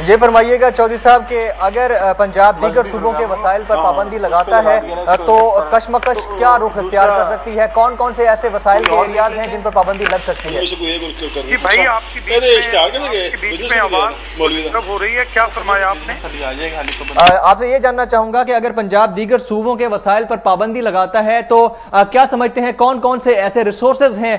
یہ فرمائیے گا چودھری صاحب کہ اگر پنجاب دیگر صوبوں کے وسائل پر پابندی لگاتا ہے تو کشمکش کیا رخ اختیار کر سکتی ہے؟ کون کون سے ایسے وسائل کے ایریاز ہیں جن پر پابندی لگ سکتی ہے؟ جی بھائی آپ کی بیچ میں آواز ڈسٹرب ہو رہی ہے، کیا فرمایا آپ نے؟ آپ سے یہ جاننا چاہوں گا کہ اگر پنجاب دیگر صوبوں کے وسائل پر پابندی لگاتا ہے تو کیا سمجھتے ہیں کون کون سے ایسے ریسورسز ہیں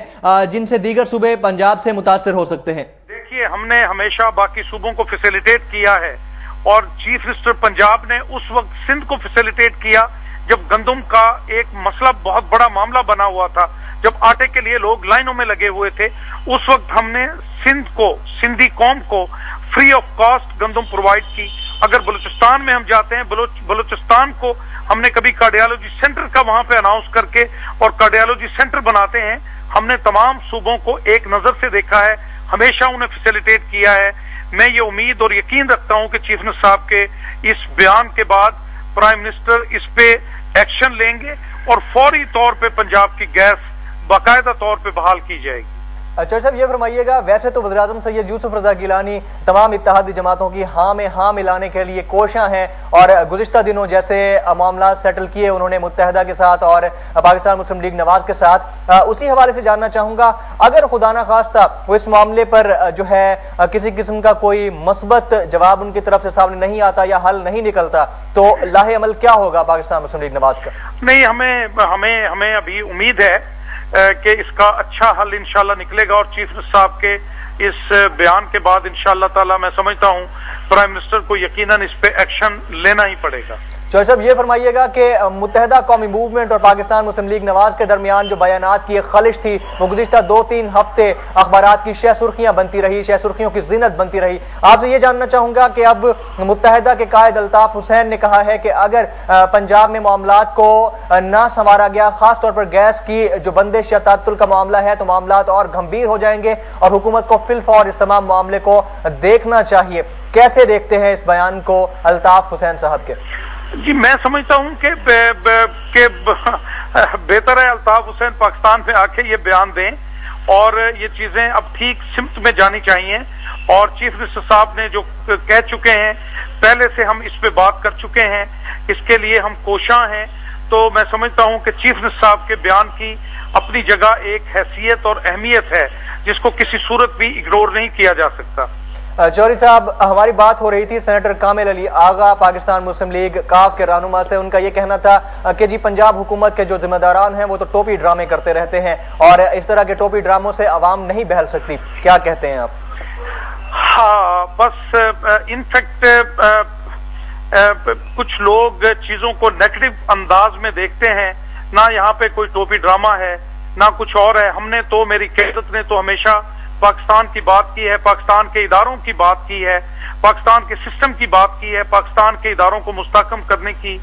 جن سے دیگر صوبے پنجاب سے متاثر ہو سکتے ہیں؟ دیکھیے ہم نے ہمیشہ باقی صوبوں کو فیسیلیٹیٹ کیا ہے، اور چیف منسٹر پنجاب نے اس وقت سندھ کو فیسیلیٹیٹ کیا جب گندم کا ایک مسئلہ بہت بڑا معاملہ بنا ہوا تھا، جب آٹے کے لیے لوگ لائنوں میں لگے ہوئے تھے، اس وقت ہم نے سندھ کو، سندھی قوم کو فری آف کاسٹ گندم پرووائڈ کی۔ اگر بلوچستان میں ہم جاتے ہیں، بلوچستان کو ہم نے کبھی کارڈیالوجی سینٹر کا وہاں پہ اناؤنس کر کے اور کارڈیالوجی سینٹر بناتے ہیں، ہم نے تمام صوبوں کو ایک نظر سے دیکھا ہے، ہمیشہ انہیں فیسیلیٹیٹ کیا ہے۔ میں یہ امید اور یقین رکھتا ہوں کہ چیف منسٹر صاحب کے اس بیان کے بعد پرائم منسٹر اس پہ ایکشن لیں گے اور فوری طور پہ پنجاب کی گیس باقاعدہ طور پہ بحال کی جائے گی۔ اچھا صاحب یہ فرمائیے گا، ویسے تو وزیراعظم سید یوسف رضا گیلانی تمام اتحادی جماعتوں کی ہاں میں ہاں ملانے کے لیے کوشاں ہیں، اور گزشتہ دنوں جیسے معاملات سیٹل کیے انہوں نے متحدہ کے ساتھ اور پاکستان مسلم لیگ نواز کے ساتھ، اسی حوالے سے جاننا چاہوں گا اگر خدا نہ خواستہ وہ اس معاملے پر جو ہے کسی قسم کا کوئی مثبت جواب ان کی طرف سے سامنے نہیں آتا یا حل نہیں نکلتا تو لاہ عمل کیا ہوگا پاکستان مسلم لیگ نواز کا؟ نہیں، ہمیں ابھی امید ہے کہ اس کا اچھا حل انشاءاللہ نکلے گا، اور چیف منسٹر صاحب کے اس بیان کے بعد انشاءاللہ تعالی میں سمجھتا ہوں پرائم منسٹر کو یقیناً اس پہ ایکشن لینا ہی پڑے گا۔ چودھری صاحب یہ فرمائیے گا کہ متحدہ قومی موومنٹ اور پاکستان مسلم لیگ نواز کے درمیان جو بیانات کی ایک خلش تھی وہ گزشتہ 2-3 ہفتے اخبارات کی شہ سرخیاں بنتی رہی، شہ سرخیوں کی زینت بنتی رہی۔ آپ سے یہ جاننا چاہوں گا کہ اب متحدہ کے قائد الطاف حسین نے کہا ہے کہ اگر پنجاب میں معاملات کو نہ سنوارا گیا، خاص طور پر گیس کی جو بندش یا تعطل کا معاملہ ہے، تو معاملات اور گھمبیر ہو جائیں گے اور حکومت کو فی الفور اس تمام معاملے کو دیکھنا چاہیے۔ کیسے دیکھتے ہیں اس بیان کو الطاف حسین صاحب کے؟ جی میں سمجھتا ہوں کہ بہتر ہے الطاف حسین پاکستان میں آ کے یہ بیان دیں، اور یہ چیزیں اب ٹھیک سمت میں جانی چاہیے، اور چیف منسٹر صاحب نے جو کہہ چکے ہیں پہلے سے ہم اس پہ بات کر چکے ہیں، اس کے لیے ہم کوشاں ہیں، تو میں سمجھتا ہوں کہ چیف منسٹر صاحب کے بیان کی اپنی جگہ ایک حیثیت اور اہمیت ہے جس کو کسی صورت بھی اگنور نہیں کیا جا سکتا۔ چودھری صاحب ہماری بات ہو رہی تھی سینیٹر کامل علی آغا پاکستان مسلم لیگ کاف کے رہنما سے، ان کا یہ کہنا تھا کہ جی پنجاب حکومت کے جو ذمہ داران ہیں وہ تو ٹوپی ڈرامے کرتے رہتے ہیں اور اس طرح کے ٹوپی ڈراموں سے عوام نہیں بہل سکتی، کیا کہتے ہیں آپ؟ ہاں بس انفیکٹ کچھ لوگ چیزوں کو نیگیٹو انداز میں دیکھتے ہیں، نہ یہاں پہ کوئی ٹوپی ڈرامہ ہے نہ کچھ اور ہے۔ ہم نے تو، میری قیادت نے تو ہمیشہ پاکستان کی بات کی ہے، پاکستان کے اداروں کی بات کی ہے، پاکستان کے سسٹم کی بات کی ہے، پاکستان کے اداروں کو مستحکم کرنے کی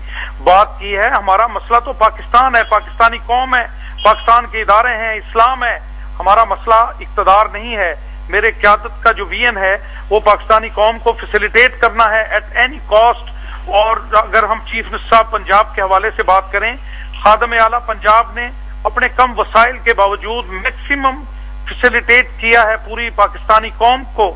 بات کی ہے۔ ہمارا مسئلہ تو پاکستان ہے، پاکستانی قوم ہے، پاکستان کے ادارے ہیں، اسلام ہے، ہمارا مسئلہ اقتدار نہیں ہے۔ میرے قیادت کا جو ویژن ہے وہ پاکستانی قوم کو فیسیلیٹیٹ کرنا ہے ایٹ اینی کاسٹ، اور اگر ہم چیف منسٹر صاحب پنجاب کے حوالے سے بات کریں، خادم اعلیٰ پنجاب نے اپنے کم وسائل کے باوجود میکسیمم فیسیلیٹیٹ کیا ہے پوری پاکستانی قوم کو،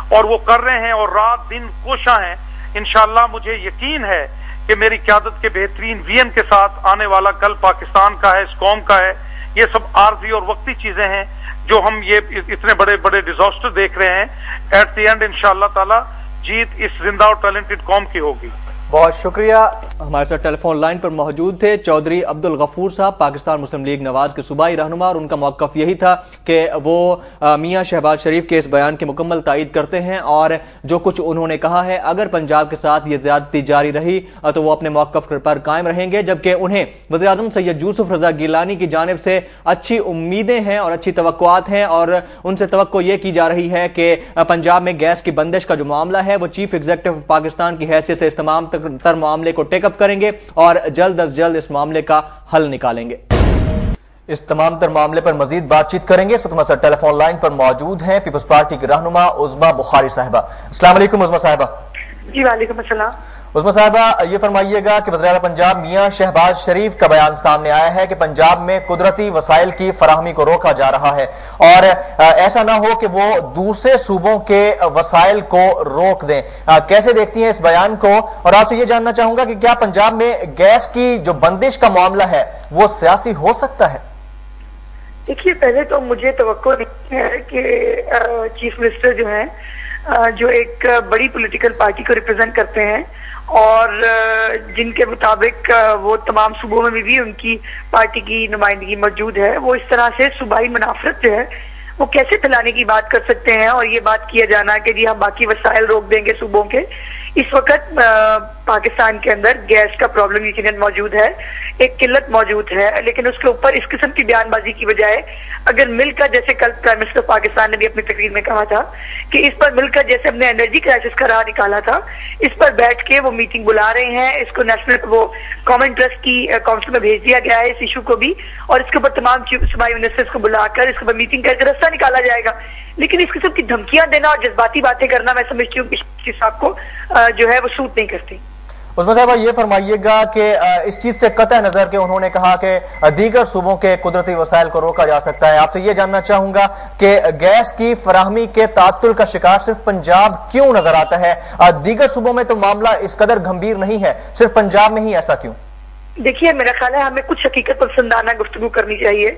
اور وہ کر رہے ہیں اور رات دن کوشاں ہیں۔ انشاءاللہ مجھے یقین ہے کہ میری قیادت کے بہترین ویژن کے ساتھ آنے والا کل پاکستان کا ہے، اس قوم کا ہے۔ یہ سب عارضی اور وقتی چیزیں ہیں جو ہم یہ اتنے بڑے بڑے ڈیزاسٹر دیکھ رہے ہیں، ایٹ دی اینڈ انشاءاللہ تعالی جیت اس زندہ اور ٹیلنٹڈ قوم کی ہوگی۔ بہت شکریہ۔ ہمارے ساتھ ٹیلی فون لائن پر موجود تھے چودھری عبدالغفور صاحب، پاکستان مسلم لیگ نواز کے صوبائی رہنما، اور ان کا موقف یہی تھا کہ وہ میاں شہباز شریف کے اس بیان کی مکمل تائید کرتے ہیں، اور جو کچھ انہوں نے کہا ہے اگر پنجاب کے ساتھ یہ زیادتی جاری رہی تو وہ اپنے موقف پر قائم رہیں گے، جبکہ انہیں وزیراعظم سید یوسف رضا گیلانی کی جانب سے اچھی امیدیں ہیں اور اچھی توقعات ہیں، اور ان سے توقع یہ کی جا رہی ہے کہ پنجاب میں گیس کی بندش کا جو معاملہ ہے وہ چیف ایگزیکٹو پاکستان کی حیثیت سے اس تمام تر معاملے کو ٹیک اپ کریں گے اور جلد از جلد اس معاملے کا حل نکالیں گے۔ اس تمام تر معاملے پر مزید بات چیت کریں گے۔ اس وقت ہمارے ساتھ ٹیلی فون لائن پر موجود ہیں پیپلز پارٹی کی رہنما عظمیٰ بخاری صاحبہ۔ السلام علیکم عظمیٰ صاحبہ۔ جی وعلیکم السلام۔ عظمیٰ صاحبہ یہ فرمائیے گا کہ وزیر اعلیٰ پنجاب میاں شہباز شریف کا بیان سامنے آیا ہے کہ پنجاب میں قدرتی وسائل کی فراہمی کو روکا جا رہا ہے اور ایسا نہ ہو کہ وہ دوسرے صوبوں کے وسائل کو روک دیں، کیسے دیکھتی ہیں اس بیان کو؟ اور آپ سے یہ جاننا چاہوں گا کہ کیا پنجاب میں گیس کی جو بندش کا معاملہ ہے وہ سیاسی ہو سکتا ہے؟ دیکھیے پہلے تو مجھے توقع نہیں ہے کہ چیف منسٹر جو ہیں جو ایک بڑی پولیٹیکل پارٹی کو ریپرزینٹ کرتے ہیں اور جن کے مطابق وہ تمام صوبوں میں بھی ان کی پارٹی کی نمائندگی موجود ہے، وہ اس طرح سے صوبائی منافرت جو ہے وہ کیسے پھیلانے کی بات کر سکتے ہیں؟ اور یہ بات کیا جانا کہ جی ہم باقی وسائل روک دیں گے صوبوں کے۔ اس وقت پاکستان کے اندر گیس کا پرابلم یقیناً موجود ہے، ایک قلت موجود ہے، لیکن اس کے اوپر اس قسم کی بیان بازی کی بجائے اگر مل کر، جیسے کل پرائم منسٹر پاکستان نے بھی اپنی تقریر میں کہا تھا کہ اس پر مل کر، جیسے ہم نے انرجی کرائسس کا راہ نکالا تھا، اس پر بیٹھ کے وہ میٹنگ بلا رہے ہیں، اس کو نیشنل وہ کامن انٹرسٹ کی کونسل میں بھیج دیا گیا ہے اس ایشو کو بھی، اور اس کے اوپر تمام صوبائی منسٹرز کو بلا کر اس کے اوپر میٹنگ کر کے راستہ نکالا جائے گا۔ لیکن اس قسم کی دھمکیاں دینا اور جذباتی باتیں کرنا میں سمجھتی ہوں کہ صاحب کو جو ہے وہ سوٹ نہیں کرتی۔ عظمیٰ صاحبہ یہ فرمائیے گا کہ اس چیز سے قطع نظر کہ انہوں نے کہا کہ دیگر صوبوں کے قدرتی وسائل کو روکا جا سکتا ہے، آپ سے یہ جاننا چاہوں گا کہ گیس کی فراہمی کے تعطل کا شکار صرف پنجاب کیوں نظر آتا ہے؟ دیگر صوبوں میں تو معاملہ اس قدر گھمبیر نہیں ہے، صرف پنجاب میں ہی ایسا کیوں؟ دیکھیے میرا خیال ہے ہمیں کچھ حقیقت پسندانہ گفتگو کرنی چاہیے۔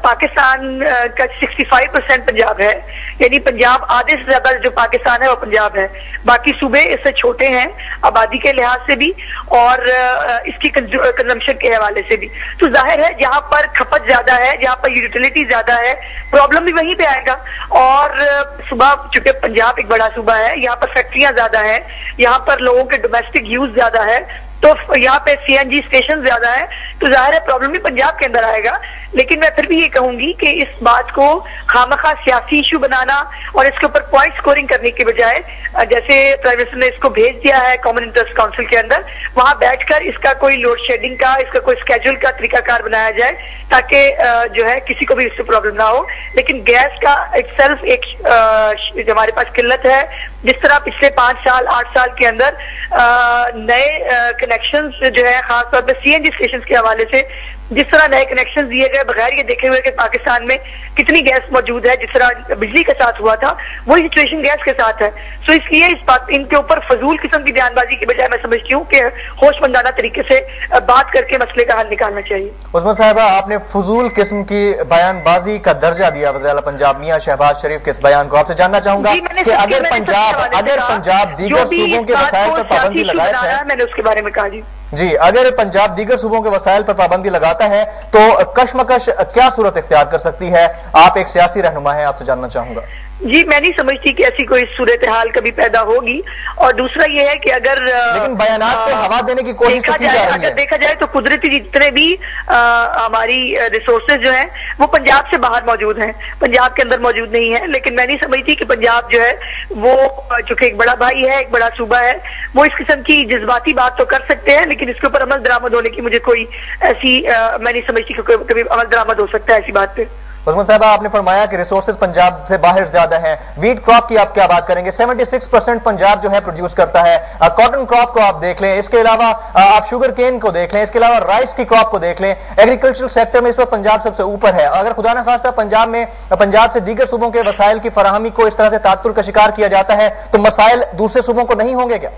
پاکستان کا 65% پنجاب ہے، یعنی پنجاب آدھے سے زیادہ جو پاکستان ہے وہ پنجاب ہے، باقی صوبے اس سے چھوٹے ہیں آبادی کے لحاظ سے بھی اور اس کی کنزمپشن کے حوالے سے بھی، تو ظاہر ہے جہاں پر کھپت زیادہ ہے، جہاں پر یوٹیلیٹی زیادہ ہے، پرابلم بھی وہیں پہ آئے گا۔ اور صوبہ چونکہ پنجاب ایک بڑا صوبہ ہے، یہاں پر فیکٹریاں زیادہ ہیں، یہاں پر لوگوں کے ڈومیسٹک یوز زیادہ ہے، تو یہاں پہ سی این جی اسٹیشن زیادہ ہے، تو ظاہر ہے پرابلم بھی پنجاب کے اندر آئے گا۔ لیکن میں پھر بھی یہ کہوں گی کہ اس بات کو خامخواہ سیاسی ایشو بنانا اور اس کے اوپر پوائنٹ سکورنگ کرنے کے بجائے، جیسے پرائم منسٹر نے اس کو بھیج دیا ہے کامن انٹرسٹ کونسل کے اندر، وہاں بیٹھ کر اس کا کوئی لوڈ شیڈنگ کا، اس کا کوئی اسکیجول کا طریقہ کار بنایا جائے تاکہ جو ہے کسی کو بھی اس سے پرابلم نہ ہو۔ لیکن گیس کا اٹ سیلف ایک جو ہمارے پاس قلت ہے، جس طرح پچھلے 5 سال 8 سال کے اندر نئے کنیکشنز جو ہے خاص طور پہ سی این جی اسٹیشن کے حوالے سے جس طرح نئے کنیکشن دیے گئے بغیر یہ دیکھے ہوئے کہ پاکستان میں کتنی گیس موجود ہے، جس طرح بجلی کے ساتھ ہوا تھا وہی سچویشن گیس کے ساتھ ہے۔ سو اس لیے ان کے اوپر فضول قسم کی بیان بازی کے بجائے میں سمجھتی ہوں کہ ہوش مندانہ طریقے سے بات کر کے مسئلے کا حل نکالنا چاہیے۔ عظمیٰ صاحبہ آپ نے فضول قسم کی بیان بازی کا درجہ دیا وزیر اعلیٰ پنجاب میاں شہباز شریف کے اس بیان کو، آپ سے جاننا چاہوں گا کہ اگر پنجاب دیگر صوبوں کے وسائل پر پابندی لگاتا ہے، میں نے اس کے بارے میں کہا جی اگر پنجاب دیگر صوبوں کے وسائل پر پابندی لگاتا ہے تو کشمکش کیا صورت اختیار کر سکتی ہے؟ آپ ایک سیاسی رہنما ہیں، آپ سے جاننا چاہوں گا۔ جی میں نہیں سمجھتی کہ ایسی کوئی صورتحال کبھی پیدا ہوگی، اور دوسرا یہ ہے کہ اگر لیکن بیانات سے ہوا دینے کی کوشش کی جا رہی ہے۔ اگر دیکھا جائے تو قدرتی جتنے بھی ہماری ریسورسز جو ہیں وہ پنجاب سے باہر موجود ہیں، پنجاب کے اندر موجود نہیں ہیں، لیکن میں نہیں سمجھتی کہ پنجاب جو ہے وہ چونکہ ایک بڑا بھائی ہے، ایک بڑا صوبہ ہے، وہ اس قسم کی جذباتی بات تو کر سکتے ہیں، لیکن اس کے اوپر عمل درآمد ہونے کی مجھے کوئی ایسی میں نہیں سمجھتی کہ کبھی عمل درآمد ہو سکتا ہے ایسی بات پہ۔ عثمان صاحبہ آپ نے فرمایا کہ ریسورسز پنجاب سے باہر زیادہ ہیں، ویٹ کراپ کی آپ کیا بات کریں گے؟ 76% پنجاب جو ہے پروڈیوس کرتا ہے، کاٹن کراپ کو آپ دیکھ لیں، اس کے علاوہ آپ شوگر کین کو دیکھ لیں، اس کے علاوہ رائس کی کراپ کو دیکھ لیں، ایگریکلچرل سیکٹر میں اس وقت پنجاب سب سے اوپر ہے۔ اگر خدا نہ خواستہ پنجاب سے دیگر صوبوں کے وسائل کی فراہمی کو اس طرح سے تعطل کا شکار کیا جاتا ہے تو مسائل دوسرے صوبوں کو نہیں ہوں گے کیا؟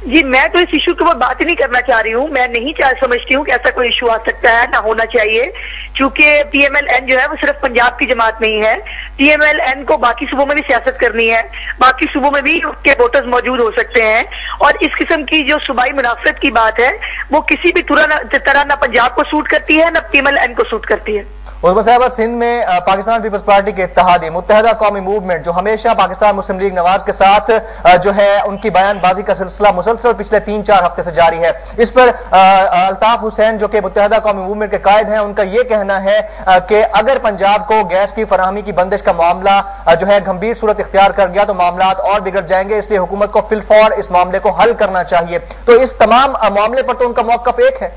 جی میں تو اس ایشو کے اوپر بات ہی نہیں کرنا چاہ رہی ہوں، میں نہیں سمجھتی ہوں کہ ایسا کوئی ایشو آ سکتا ہے، نہ ہونا چاہیے، چونکہ پی ایم ایل این جو ہے وہ صرف پنجاب کی جماعت نہیں ہے، پی ایم ایل این کو باقی صوبوں میں بھی سیاست کرنی ہے، باقی صوبوں میں بھی اس کے ووٹرز موجود ہو سکتے ہیں، اور اس قسم کی جو صوبائی منافرت کی بات ہے وہ کسی بھی طرح نہ پنجاب کو سوٹ کرتی ہے نہ پی ایم ایل این کو سوٹ کرتی ہے۔ عظمیٰ صاحبہ سندھ میں پاکستان پیپلز پارٹی کے اتحادی متحدہ قومی موومنٹ جو ہمیشہ پاکستان مسلم لیگ نواز کے ساتھ جو ہے ان کی بیان بازی کا سلسلہ مسلسل پچھلے 3-4 ہفتے سے جاری ہے، اس پر الطاف حسین جو کہ متحدہ قومی موومنٹ کے قائد ہیں ان کا یہ کہنا ہے کہ اگر پنجاب کو گیس کی فراہمی کی بندش کا معاملہ جو ہے گھمبیر صورت اختیار کر گیا تو معاملات اور بگڑ جائیں گے، اس لیے حکومت کو فی الفور اس معاملے کو حل کرنا چاہیے۔ تو اس تمام معاملے پر تو ان کا موقف ایک ہے۔